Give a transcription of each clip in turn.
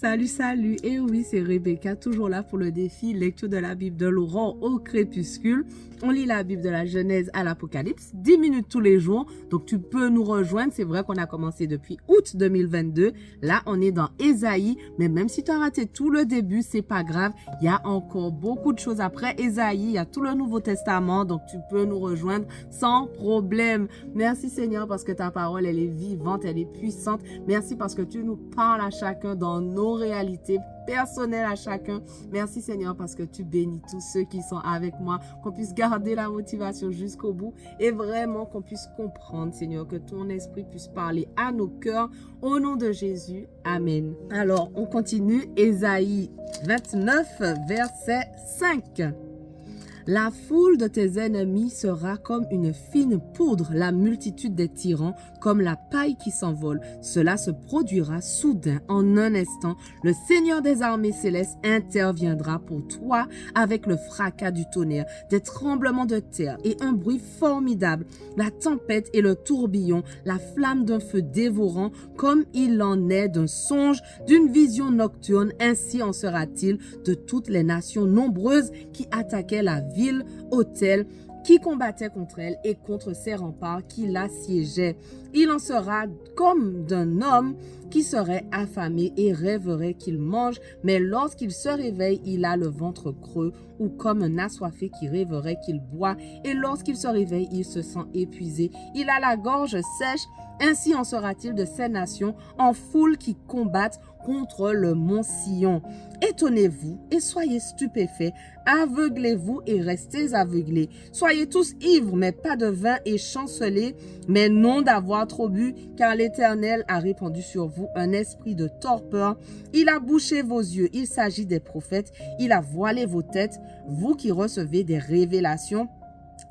Salut, salut. Et oui, c'est Rebecca, toujours là pour le défi lecture de la Bible de l'aurore au crépuscule. On lit la Bible de la Genèse à l'Apocalypse, 10 minutes tous les jours. Donc, tu peux nous rejoindre. C'est vrai qu'on a commencé depuis août 2022. Là, on est dans Ésaïe. Mais même si tu as raté tout le début, c'est pas grave. Il y a encore beaucoup de choses après Ésaïe. Il y a tout le Nouveau Testament. Donc, tu peux nous rejoindre sans problème. Merci Seigneur parce que ta parole, elle est vivante, elle est puissante. Merci parce que tu nous parles à chacun dans nos réalités personnelles à chacun. Merci Seigneur parce que tu bénis tous ceux qui sont avec moi, qu'on puisse garder la motivation jusqu'au bout et vraiment qu'on puisse comprendre Seigneur, que ton esprit puisse parler à nos cœurs au nom de Jésus. Amen. Alors, on continue. Ésaïe 29, verset 5. La foule de tes ennemis sera comme une fine poudre, la multitude des tyrans comme la paille qui s'envole. Cela se produira soudain, en un instant. Le Seigneur des armées célestes interviendra pour toi avec le fracas du tonnerre, des tremblements de terre et un bruit formidable, la tempête et le tourbillon, la flamme d'un feu dévorant, comme il en est d'un songe, d'une vision nocturne. Ainsi en sera-t-il de toutes les nations nombreuses qui attaquaient la ville, hôtel, qui combattait contre elle et contre ses remparts qui l'assiégeaient. Il en sera comme d'un homme qui serait affamé et rêverait qu'il mange, mais lorsqu'il se réveille, il a le ventre creux, ou comme un assoiffé qui rêverait qu'il boit, et lorsqu'il se réveille, il se sent épuisé. Il a la gorge sèche. Ainsi en sera-t-il de ces nations en foule qui combattent contre le mont Sion. Étonnez-vous et soyez stupéfaits, aveuglez-vous et restez aveuglés. Soyez tous ivres, mais pas de vin, et chancelez, mais non d'avoir trop bu, car l'Éternel a répandu sur vous un esprit de torpeur. Il a bouché vos yeux, il s'agit des prophètes, il a voilé vos têtes, vous qui recevez des révélations.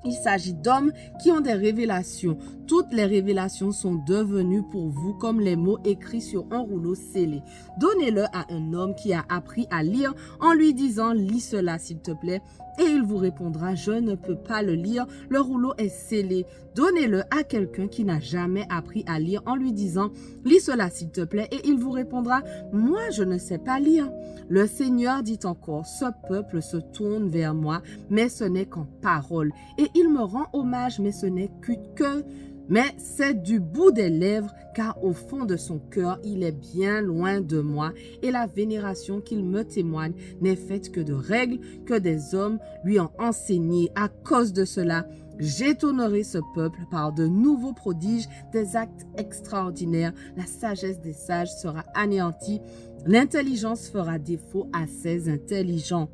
Il s'agit d'hommes qui ont des révélations. Toutes les révélations sont devenues pour vous comme les mots écrits sur un rouleau scellé. Donnez-le à un homme qui a appris à lire en lui disant « Lis cela s'il te plaît ». Et il vous répondra « Je ne peux pas le lire, le rouleau est scellé ». Donnez-le à quelqu'un qui n'a jamais appris à lire en lui disant « Lis cela s'il te plaît » et il vous répondra « Moi, je ne sais pas lire ». Le Seigneur dit encore « Ce peuple se tourne vers moi, mais ce n'est qu'en parole. Et il me rend hommage, mais ce n'est que... Mais c'est du bout des lèvres, car au fond de son cœur, il est bien loin de moi, et la vénération qu'il me témoigne n'est faite que de règles que des hommes lui ont enseignées. À cause de cela, j'étonnerai ce peuple par de nouveaux prodiges, des actes extraordinaires. La sagesse des sages sera anéantie, l'intelligence fera défaut à ses intelligents.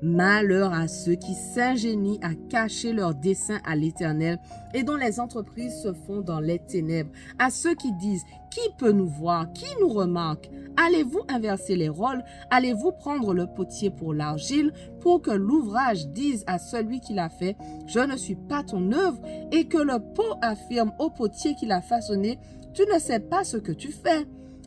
Malheur à ceux qui s'ingénient à cacher leurs desseins à l'Éternel et dont les entreprises se font dans les ténèbres. À ceux qui disent « Qui peut nous voir? Qui nous remarque ?» Allez-vous inverser les rôles? Allez-vous prendre le potier pour l'argile pour que l'ouvrage dise à celui qui l'a fait « Je ne suis pas ton œuvre » et que le pot affirme au potier qui l'a façonné « Tu ne sais pas ce que tu fais ?»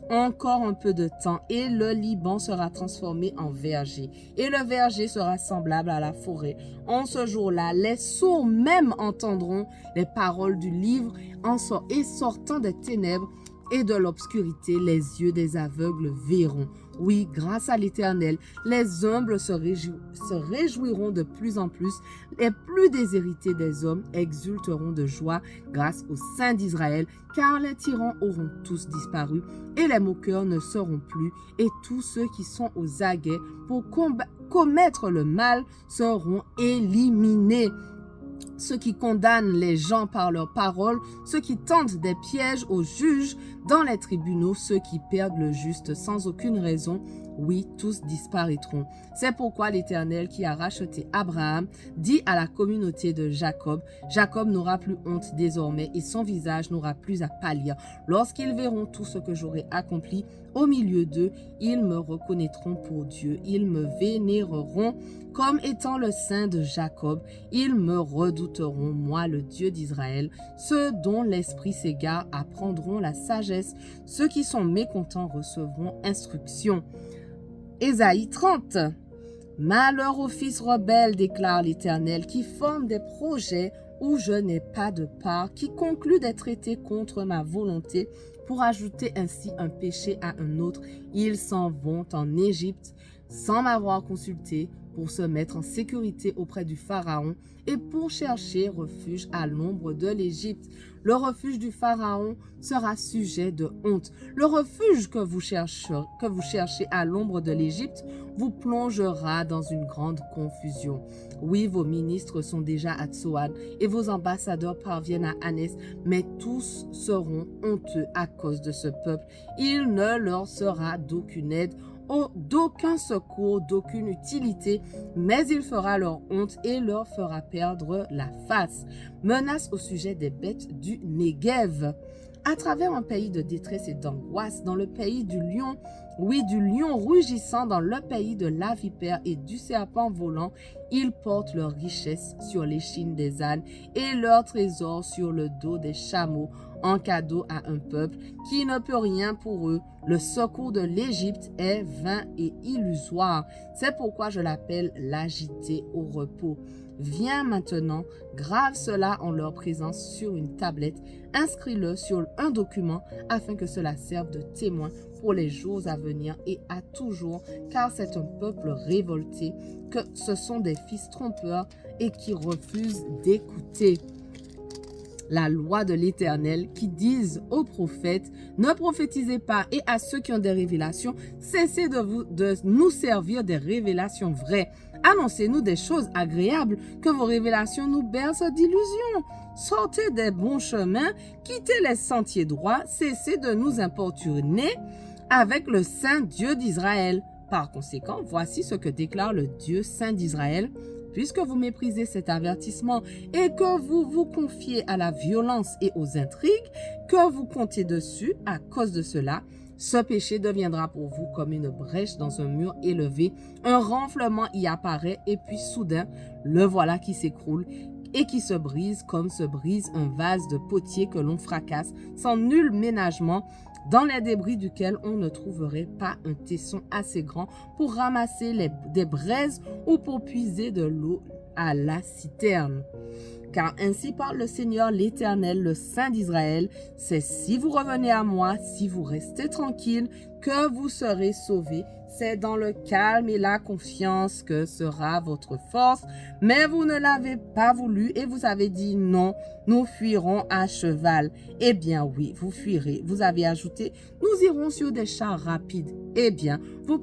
Encore un peu de temps et le Liban sera transformé en verger et le verger sera semblable à la forêt. En ce jour-là, les sourds même entendront les paroles du livre et sortant des ténèbres et de l'obscurité, les yeux des aveugles verront. Oui, grâce à l'Éternel, les humbles se réjouiront de plus en plus. Les plus déshérités des hommes exulteront de joie grâce au Saint d'Israël, car les tyrans auront tous disparu et les moqueurs ne seront plus, et tous ceux qui sont aux aguets pour commettre le mal seront éliminés. Ceux qui condamnent les gens par leurs paroles, ceux qui tentent des pièges aux juges dans les tribunaux, ceux qui perdent le juste sans aucune raison, oui, tous disparaîtront. C'est pourquoi l'Éternel qui a racheté Abraham dit à la communauté de Jacob, Jacob n'aura plus honte désormais et son visage n'aura plus à pâlir. Lorsqu'ils verront tout ce que j'aurai accompli au milieu d'eux, ils me reconnaîtront pour Dieu. Ils me vénéreront comme étant le Saint de Jacob. Ils me redouteront, moi le Dieu d'Israël. Ceux dont l'esprit s'égare apprendront la sagesse. Ceux qui sont mécontents recevront instruction. Ésaïe 30. Malheur aux fils rebelles, déclare l'Éternel, qui forment des projets où je n'ai pas de part, qui conclut des traités contre ma volonté pour ajouter ainsi un péché à un autre. Ils s'en vont en Égypte sans m'avoir consulté pour se mettre en sécurité auprès du Pharaon et pour chercher refuge à l'ombre de l'Égypte. Le refuge du Pharaon sera sujet de honte. Le refuge que vous cherchez à l'ombre de l'Égypte vous plongera dans une grande confusion. Oui, vos ministres sont déjà à Tsoan et vos ambassadeurs parviennent à Anès, mais tous seront honteux à cause de ce peuple. Il ne leur sera d'aucune aide, d'aucun secours, d'aucune utilité, mais il fera leur honte et leur fera perdre la face. Menace au sujet des bêtes du Négev. À travers un pays de détresse et d'angoisse, dans le pays du lion, oui, du lion rugissant, dans le pays de la vipère et du serpent volant, ils portent leur richesse sur l'échine des ânes et leur trésor sur le dos des chameaux, en cadeau à un peuple qui ne peut rien pour eux. Le secours de l'Égypte est vain et illusoire. C'est pourquoi je l'appelle l'agité au repos. Viens maintenant, grave cela en leur présence sur une tablette, inscris-le sur un document afin que cela serve de témoin pour les jours à venir et à toujours, car c'est un peuple révolté, que ce sont des fils trompeurs et qui refusent d'écouter la loi de l'Éternel, qui disent aux prophètes, ne prophétisez pas, et à ceux qui ont des révélations, cessez de nous servir des révélations vraies. Annoncez-nous des choses agréables, que vos révélations nous bercent d'illusions. Sortez des bons chemins, quittez les sentiers droits, cessez de nous importuner avec le Saint Dieu d'Israël. Par conséquent, voici ce que déclare le Dieu Saint d'Israël. Puisque vous méprisez cet avertissement et que vous vous confiez à la violence et aux intrigues, que vous comptez dessus à cause de cela, ce péché deviendra pour vous comme une brèche dans un mur élevé. Un renflement y apparaît et puis soudain, le voilà qui s'écroule et qui se brise comme se brise un vase de potier que l'on fracasse sans nul ménagement, dans les débris duquel on ne trouverait pas un tesson assez grand pour ramasser des braises ou pour puiser de l'eau à la citerne. Car ainsi parle le Seigneur l'Éternel, le Saint d'Israël, c'est si vous revenez à moi, si vous restez tranquille, que vous serez sauvés. C'est dans le calme et la confiance que sera votre force. Mais vous ne l'avez pas voulu et vous avez dit non, nous fuirons à cheval. Eh bien oui, vous fuirez. Vous avez ajouté, nous irons sur des chars rapides. Eh bien, vos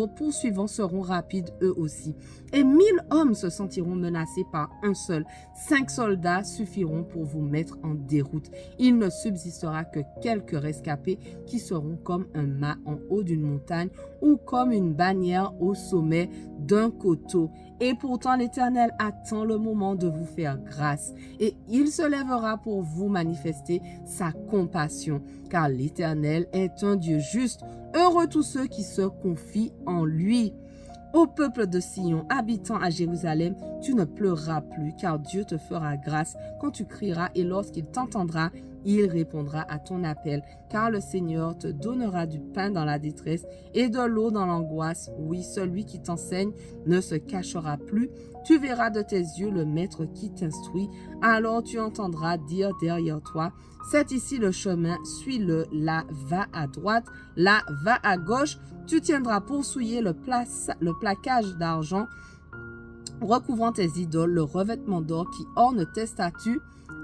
poursuivants seront rapides eux aussi. Et 1000 hommes se sentiront menacés par un seul. 5 soldats suffiront pour vous mettre en déroute. Il ne subsistera que quelques rescapés qui seront comme un mât en haut d'une montagne ou comme une bannière au sommet d'un coteau. Et pourtant l'Éternel attend le moment de vous faire grâce et il se lèvera pour vous manifester sa compassion, car l'Éternel est un Dieu juste. Heureux tous ceux qui se confient en lui. Ô peuple de Sion, habitant à Jérusalem, tu ne pleureras plus, car Dieu te fera grâce quand tu crieras et lorsqu'il t'entendra, il répondra à ton appel, car le Seigneur te donnera du pain dans la détresse et de l'eau dans l'angoisse. Oui, celui qui t'enseigne ne se cachera plus. Tu verras de tes yeux le maître qui t'instruit. Alors tu entendras dire derrière toi, c'est ici le chemin, suis-le, là va à droite, là va à gauche. Tu tiendras pour souiller le plaquage d'argent recouvrant tes idoles, le revêtement d'or qui orne tes statues,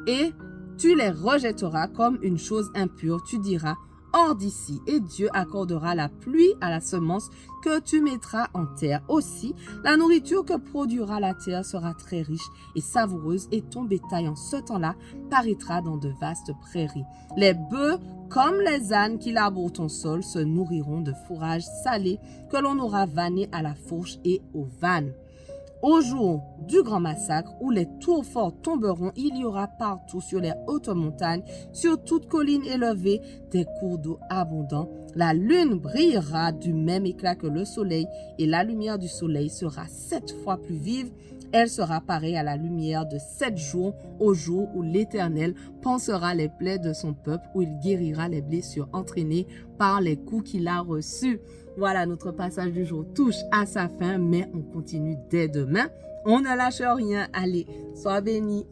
et tu les rejetteras comme une chose impure. Tu diras, hors d'ici, et Dieu accordera la pluie à la semence que tu mettras en terre. Aussi, la nourriture que produira la terre sera très riche et savoureuse, et ton bétail en ce temps-là paraîtra dans de vastes prairies. Les bœufs, comme les ânes qui labourent ton sol, se nourriront de fourrage salé que l'on aura vanné à la fourche et aux vannes. Au jour du grand massacre, où les tours forts tomberont, il y aura partout sur les hautes montagnes, sur toute colline élevée, des cours d'eau abondants. La lune brillera du même éclat que le soleil, et la lumière du soleil sera 7 fois plus vive. Elle sera pareille à la lumière de 7 jours, au jour où l'Éternel pansera les plaies de son peuple, où il guérira les blessures entraînées par les coups qu'il a reçus. Voilà, notre passage du jour touche à sa fin, mais on continue dès demain. On ne lâche rien. Allez, sois bénis.